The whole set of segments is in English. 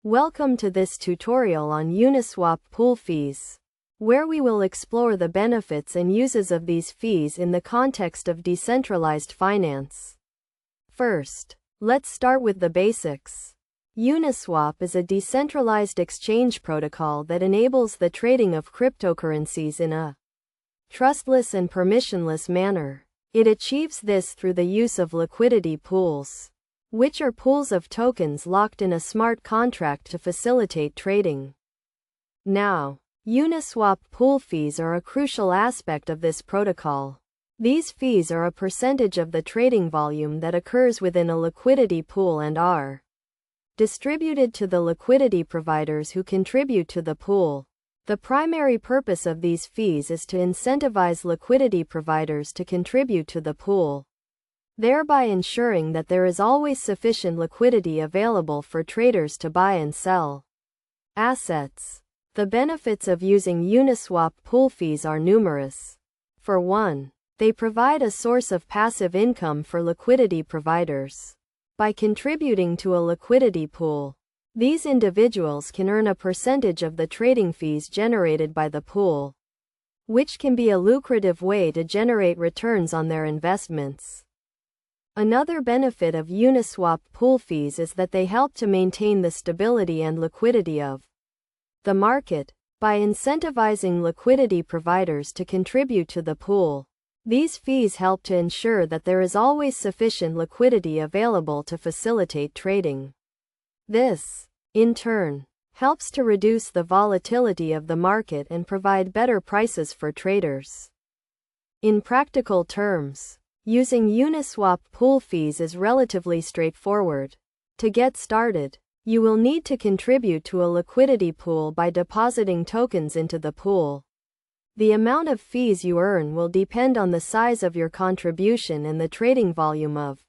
Welcome to this tutorial on Uniswap pool fees, where we will explore the benefits and uses of these fees in the context of decentralized finance. First, let's start with the basics. Uniswap is a decentralized exchange protocol that enables the trading of cryptocurrencies in a trustless and permissionless manner. It achieves this through the use of liquidity pools, which are pools of tokens locked in a smart contract to facilitate trading. Now, Uniswap pool fees are a crucial aspect of this protocol. These fees are a percentage of the trading volume that occurs within a liquidity pool and are distributed to the liquidity providers who contribute to the pool. The primary purpose of these fees is to incentivize liquidity providers to contribute to the pool, thereby ensuring that there is always sufficient liquidity available for traders to buy and sell assets. The benefits of using Uniswap pool fees are numerous. For one, they provide a source of passive income for liquidity providers. By contributing to a liquidity pool, these individuals can earn a percentage of the trading fees generated by the pool, which can be a lucrative way to generate returns on their investments. Another benefit of Uniswap pool fees is that they help to maintain the stability and liquidity of the market. By incentivizing liquidity providers to contribute to the pool, these fees help to ensure that there is always sufficient liquidity available to facilitate trading. This, in turn, helps to reduce the volatility of the market and provide better prices for traders. In practical terms, using Uniswap pool fees is relatively straightforward. To get started, you will need to contribute to a liquidity pool by depositing tokens into the pool. The amount of fees you earn will depend on the size of your contribution and the trading volume of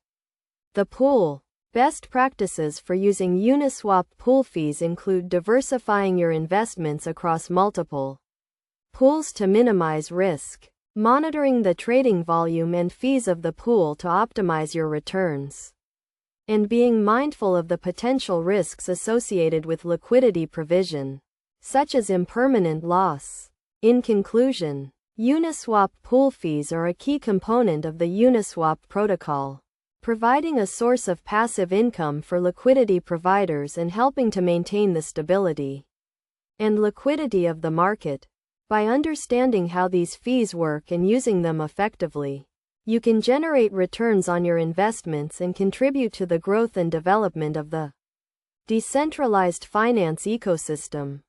the pool. Best practices for using Uniswap pool fees include diversifying your investments across multiple pools to minimize risk, monitoring the trading volume and fees of the pool to optimize your returns, and being mindful of the potential risks associated with liquidity provision, such as impermanent loss. In conclusion, Uniswap pool fees are a key component of the Uniswap protocol, providing a source of passive income for liquidity providers and helping to maintain the stability and liquidity of the market. By understanding how these fees work and using them effectively, you can generate returns on your investments and contribute to the growth and development of the decentralized finance ecosystem.